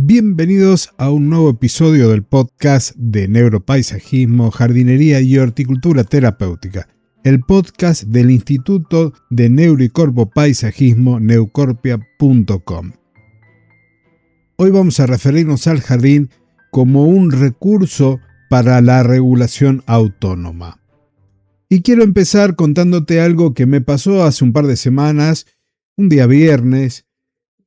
Bienvenidos a un nuevo episodio del podcast de Neuropaisajismo, Jardinería y Horticultura Terapéutica, el podcast del Instituto de Neuro y Corpopaisajismo, neucorpia.com. Hoy vamos a referirnos al jardín como un recurso para la regulación autónoma. Y quiero empezar contándote algo que me pasó hace un par de semanas, un día viernes,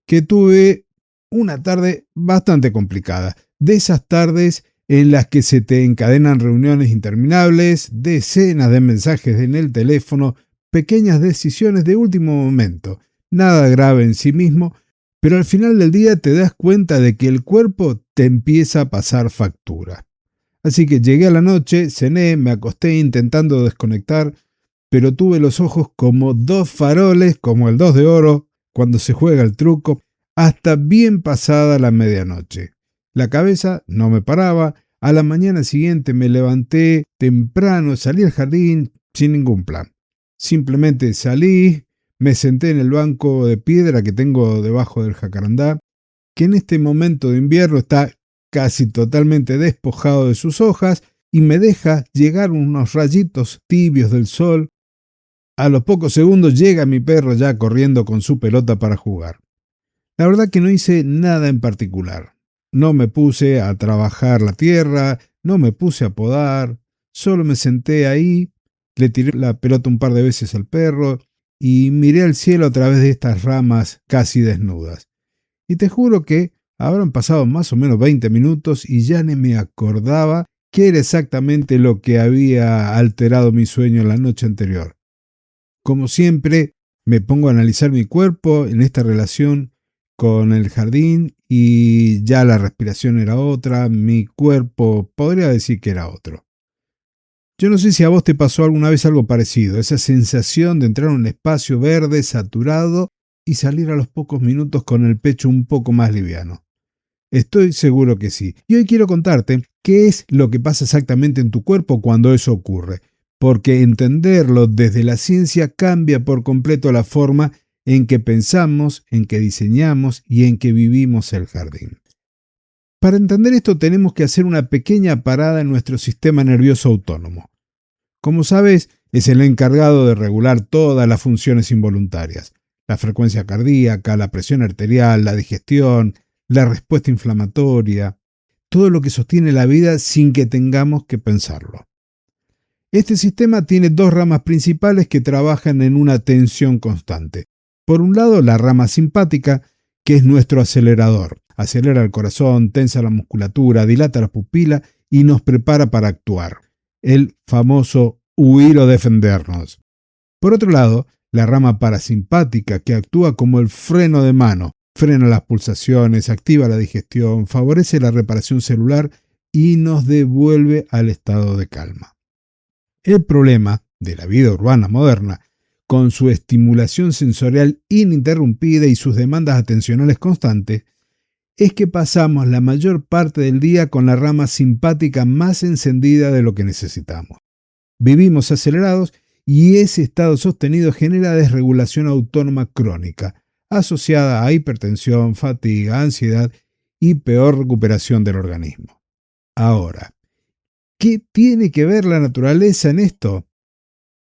que tuve una tarde bastante complicada. De esas tardes en las que se te encadenan reuniones interminables, decenas de mensajes en el teléfono, pequeñas decisiones de último momento. Nada grave en sí mismo, pero al final del día te das cuenta de que el cuerpo te empieza a pasar factura. Así que llegué a la noche, cené, me acosté intentando desconectar, pero tuve los ojos como dos faroles, como el 2 de oro, cuando se juega el truco, hasta bien pasada la medianoche. La cabeza no me paraba, a la mañana siguiente me levanté temprano, salí al jardín sin ningún plan. Simplemente salí, me senté en el banco de piedra que tengo debajo del jacarandá, que en este momento de invierno está casi totalmente despojado de sus hojas y me deja llegar unos rayitos tibios del sol. A los pocos segundos llega mi perro ya corriendo con su pelota para jugar. La verdad que no hice nada en particular. No me puse a trabajar la tierra, no me puse a podar, solo me senté ahí, le tiré la pelota un par de veces al perro y miré al cielo a través de estas ramas casi desnudas. Y te juro que habrán pasado más o menos 20 minutos y ya ni me acordaba qué era exactamente lo que había alterado mi sueño la noche anterior. Como siempre, me pongo a analizar mi cuerpo en esta relación con el jardín y ya la respiración era otra, mi cuerpo podría decir que era otro. Yo no sé si a vos te pasó alguna vez algo parecido, esa sensación de entrar a un espacio verde, saturado y salir a los pocos minutos con el pecho un poco más liviano. Estoy seguro que sí. Y hoy quiero contarte qué es lo que pasa exactamente en tu cuerpo cuando eso ocurre, porque entenderlo desde la ciencia cambia por completo la forma en que pensamos, en que diseñamos y en que vivimos el jardín. Para entender esto tenemos que hacer una pequeña parada en nuestro sistema nervioso autónomo. Como sabes, es el encargado de regular todas las funciones involuntarias: la frecuencia cardíaca, la presión arterial, la digestión, la respuesta inflamatoria, todo lo que sostiene la vida sin que tengamos que pensarlo. Este sistema tiene dos ramas principales que trabajan en una tensión constante. Por un lado, la rama simpática, que es nuestro acelerador. Acelera el corazón, tensa la musculatura, dilata la pupila y nos prepara para actuar. El famoso huir o defendernos. Por otro lado, la rama parasimpática, que actúa como el freno de mano. Frena las pulsaciones, activa la digestión, favorece la reparación celular y nos devuelve al estado de calma. El problema de la vida urbana moderna, con su estimulación sensorial ininterrumpida y sus demandas atencionales constantes, es que pasamos la mayor parte del día con la rama simpática más encendida de lo que necesitamos. Vivimos acelerados y ese estado sostenido genera desregulación autónoma crónica, asociada a hipertensión, fatiga, ansiedad y peor recuperación del organismo. Ahora, ¿qué tiene que ver la naturaleza en esto?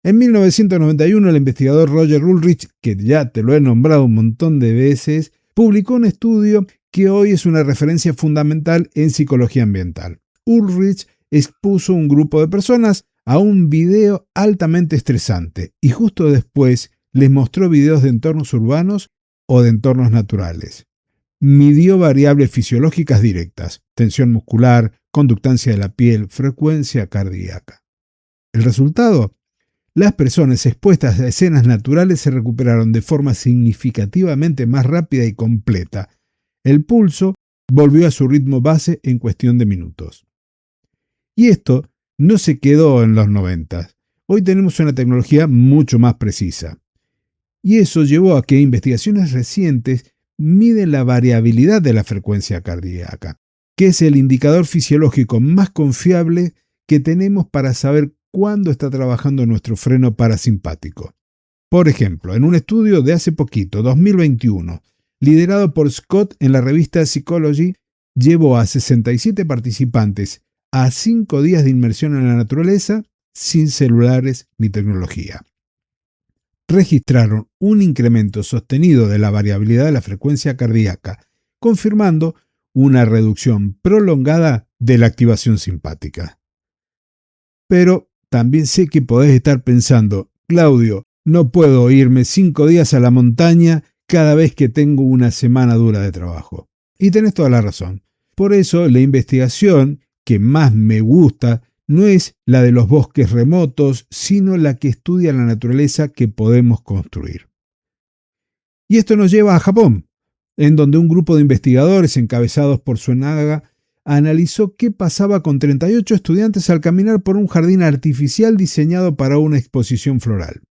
En 1991, el investigador Roger Ulrich, que ya te lo he nombrado un montón de veces, publicó un estudio que hoy es una referencia fundamental en psicología ambiental. Ulrich expuso un grupo de personas a un video altamente estresante y justo después les mostró videos de entornos urbanos o de entornos naturales. Midió variables fisiológicas directas: tensión muscular, conductancia de la piel, frecuencia cardíaca. ¿El resultado? Las personas expuestas a escenas naturales se recuperaron de forma significativamente más rápida y completa. El pulso volvió a su ritmo base en cuestión de minutos. Y esto no se quedó en los 90. Hoy tenemos una tecnología mucho más precisa. Y eso llevó a que investigaciones recientes miden la variabilidad de la frecuencia cardíaca, que es el indicador fisiológico más confiable que tenemos para saber cuándo está trabajando nuestro freno parasimpático. Por ejemplo, en un estudio de hace poquito, 2021, liderado por Scott en la revista Psychology, llevó a 67 participantes a 5 días de inmersión en la naturaleza sin celulares ni tecnología. Registraron un incremento sostenido de la variabilidad de la frecuencia cardíaca, confirmando una reducción prolongada de la activación simpática. Pero también sé que podés estar pensando, Claudio, no puedo irme 5 días a la montaña cada vez que tengo una semana dura de trabajo. Y tenés toda la razón. Por eso la investigación que más me gusta no es la de los bosques remotos, sino la que estudia la naturaleza que podemos construir. Y esto nos lleva a Japón, en donde un grupo de investigadores encabezados por Suenaga analizó qué pasaba con 38 estudiantes al caminar por un jardín artificial diseñado para una exposición floral.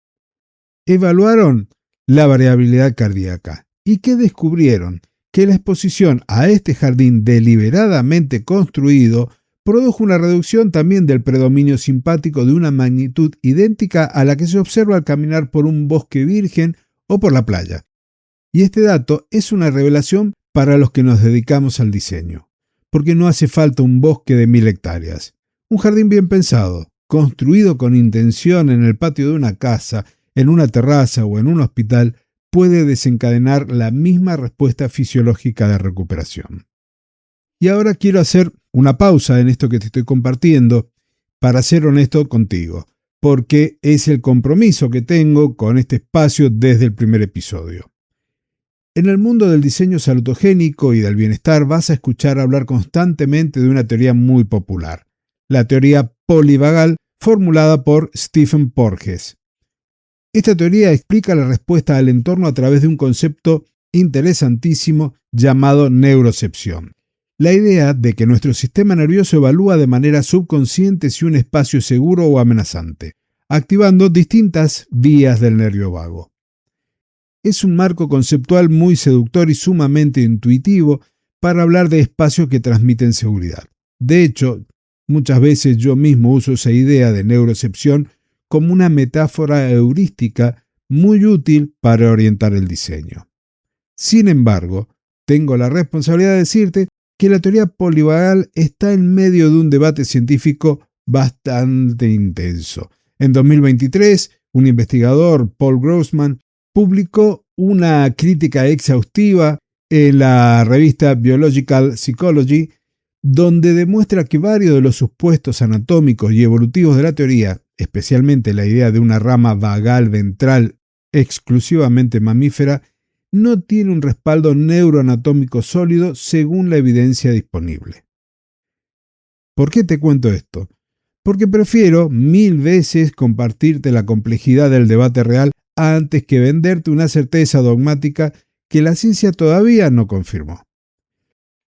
Evaluaron la variabilidad cardíaca. ¿Y qué descubrieron? Que la exposición a este jardín deliberadamente construido produjo una reducción también del predominio simpático de una magnitud idéntica a la que se observa al caminar por un bosque virgen o por la playa. Y este dato es una revelación para los que nos dedicamos al diseño, porque no hace falta un bosque de 1000 hectáreas. Un jardín bien pensado, construido con intención en el patio de una casa, en una terraza o en un hospital, puede desencadenar la misma respuesta fisiológica de recuperación. Y ahora quiero hacer una pausa en esto que te estoy compartiendo para ser honesto contigo, porque es el compromiso que tengo con este espacio desde el primer episodio. En el mundo del diseño salutogénico y del bienestar vas a escuchar hablar constantemente de una teoría muy popular, la teoría polivagal formulada por Stephen Porges. Esta teoría explica la respuesta al entorno a través de un concepto interesantísimo llamado neurocepción. La idea de que nuestro sistema nervioso evalúa de manera subconsciente si un espacio es seguro o amenazante, activando distintas vías del nervio vago. Es un marco conceptual muy seductor y sumamente intuitivo para hablar de espacios que transmiten seguridad. De hecho, muchas veces yo mismo uso esa idea de neurocepción como una metáfora heurística muy útil para orientar el diseño. Sin embargo, tengo la responsabilidad de decirte que la teoría polivagal está en medio de un debate científico bastante intenso. En 2023, un investigador, Paul Grossman, publicó una crítica exhaustiva en la revista Biological Psychology, donde demuestra que varios de los supuestos anatómicos y evolutivos de la teoría, especialmente la idea de una rama vagal ventral exclusivamente mamífera, no tiene un respaldo neuroanatómico sólido según la evidencia disponible. ¿Por qué te cuento esto? Porque prefiero 1000 veces compartirte la complejidad del debate real antes que venderte una certeza dogmática que la ciencia todavía no confirmó.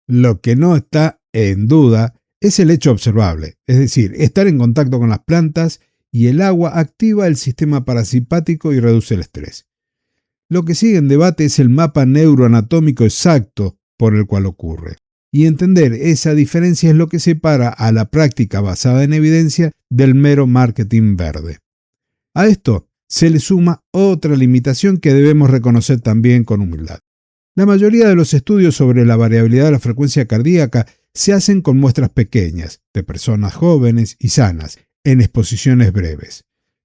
Lo que no está en duda es el hecho observable, es decir, estar en contacto con las plantas y el agua activa el sistema parasimpático y reduce el estrés. Lo que sigue en debate es el mapa neuroanatómico exacto por el cual ocurre. Y entender esa diferencia es lo que separa a la práctica basada en evidencia del mero marketing verde. A esto se le suma otra limitación que debemos reconocer también con humildad. La mayoría de los estudios sobre la variabilidad de la frecuencia cardíaca se hacen con muestras pequeñas, de personas jóvenes y sanas, en exposiciones breves.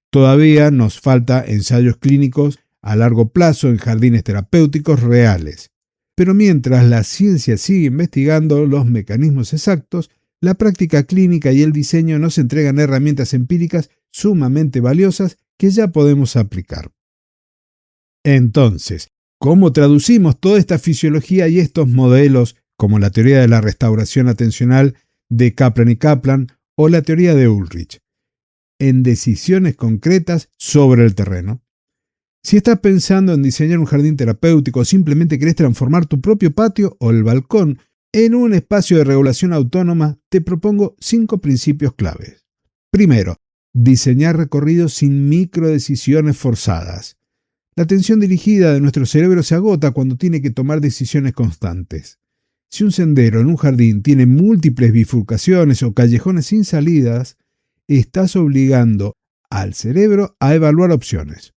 Todavía nos falta ensayos clínicos a largo plazo en jardines terapéuticos reales. Pero mientras la ciencia sigue investigando los mecanismos exactos, la práctica clínica y el diseño nos entregan herramientas empíricas sumamente valiosas que ya podemos aplicar. Entonces, ¿cómo traducimos toda esta fisiología y estos modelos, como la teoría de la restauración atencional de Kaplan y Kaplan o la teoría de Ulrich, en decisiones concretas sobre el terreno? Si estás pensando en diseñar un jardín terapéutico o simplemente querés transformar tu propio patio o el balcón en un espacio de regulación autónoma, te propongo 5 principios claves. Primero, diseñar recorridos sin microdecisiones forzadas. La atención dirigida de nuestro cerebro se agota cuando tiene que tomar decisiones constantes. Si un sendero en un jardín tiene múltiples bifurcaciones o callejones sin salidas, estás obligando al cerebro a evaluar opciones.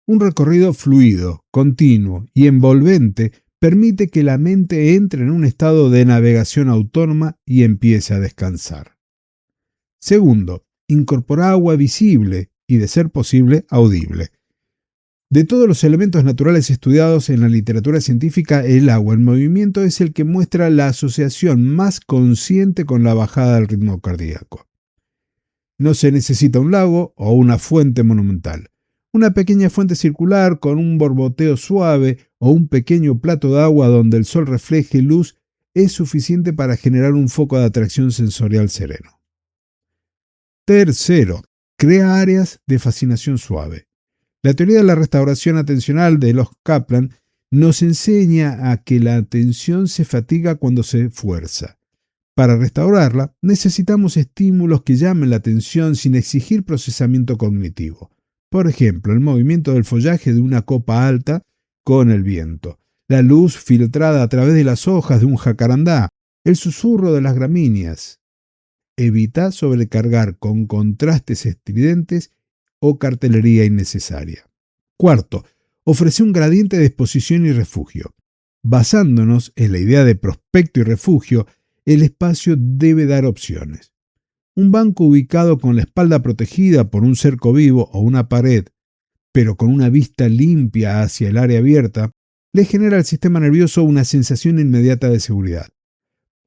Un recorrido fluido, continuo y envolvente permite que la mente entre en un estado de navegación autónoma y empiece a descansar. Segundo, incorpora agua visible y, de ser posible, audible. De todos los elementos naturales estudiados en la literatura científica, el agua en movimiento es el que muestra la asociación más consciente con la bajada del ritmo cardíaco. No se necesita un lago o una fuente monumental. Una pequeña fuente circular con un borboteo suave o un pequeño plato de agua donde el sol refleje luz es suficiente para generar un foco de atracción sensorial sereno. Tercero, crea áreas de fascinación suave. La teoría de la restauración atencional de los Kaplan nos enseña a que la atención se fatiga cuando se fuerza. Para restaurarla, necesitamos estímulos que llamen la atención sin exigir procesamiento cognitivo. Por ejemplo, el movimiento del follaje de una copa alta con el viento, la luz filtrada a través de las hojas de un jacarandá, el susurro de las gramíneas. Evita sobrecargar con contrastes estridentes o cartelería innecesaria. Cuarto, ofrece un gradiente de exposición y refugio. Basándonos en la idea de prospecto y refugio, el espacio debe dar opciones. Un banco ubicado con la espalda protegida por un cerco vivo o una pared, pero con una vista limpia hacia el área abierta, le genera al sistema nervioso una sensación inmediata de seguridad.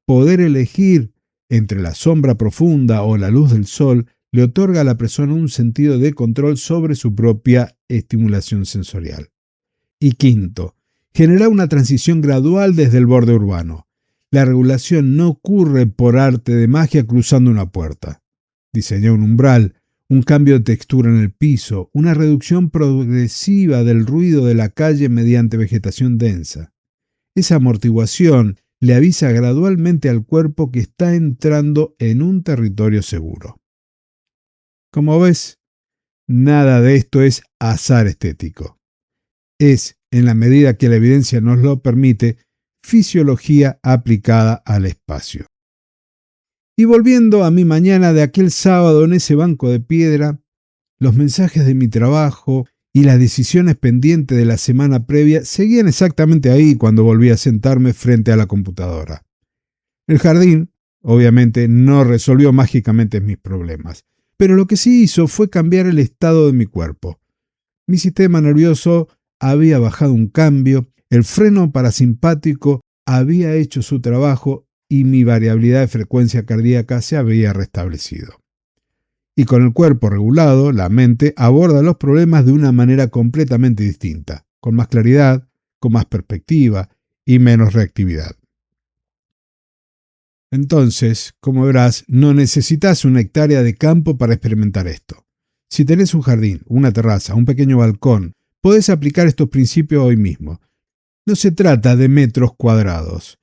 Poder elegir entre la sombra profunda o la luz del sol le otorga a la persona un sentido de control sobre su propia estimulación sensorial. Y quinto, genera una transición gradual desde el borde urbano. La regulación no ocurre por arte de magia cruzando una puerta. Diseña un umbral, un cambio de textura en el piso, una reducción progresiva del ruido de la calle mediante vegetación densa. Esa amortiguación le avisa gradualmente al cuerpo que está entrando en un territorio seguro. Como ves, nada de esto es azar estético. Es, en la medida que la evidencia nos lo permite, fisiología aplicada al espacio. Y volviendo a mi mañana de aquel sábado en ese banco de piedra, los mensajes de mi trabajo y las decisiones pendientes de la semana previa seguían exactamente ahí cuando volví a sentarme frente a la computadora. El jardín, obviamente, no resolvió mágicamente mis problemas, pero lo que sí hizo fue cambiar el estado de mi cuerpo. Mi sistema nervioso había bajado un cambio, el freno parasimpático había hecho su trabajo y mi variabilidad de frecuencia cardíaca se había restablecido. Y con el cuerpo regulado, la mente aborda los problemas de una manera completamente distinta, con más claridad, con más perspectiva y menos reactividad. Entonces, como verás, no necesitas una hectárea de campo para experimentar esto. Si tenés un jardín, una terraza, un pequeño balcón, podés aplicar estos principios hoy mismo. No se trata de metros cuadrados.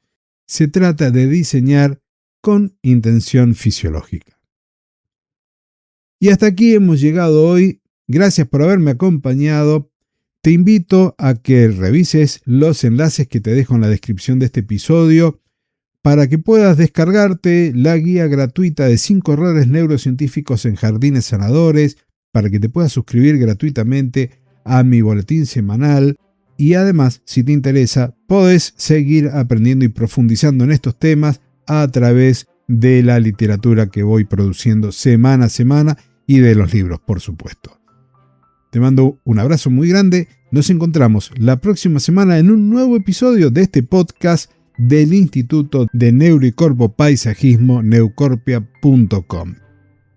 Se trata de diseñar con intención fisiológica. Y hasta aquí hemos llegado hoy. Gracias por haberme acompañado. Te invito a que revises los enlaces que te dejo en la descripción de este episodio para que puedas descargarte la guía gratuita de 5 errores neurocientíficos en jardines sanadores, para que te puedas suscribir gratuitamente a mi boletín semanal. Y además, si te interesa, podés seguir aprendiendo y profundizando en estos temas a través de la literatura que voy produciendo semana a semana y de los libros, por supuesto. Te mando un abrazo muy grande. Nos encontramos la próxima semana en un nuevo episodio de este podcast del Instituto de Neuro y Corpo Paisajismo, neucorpia.com.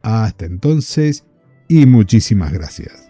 Hasta entonces y muchísimas gracias.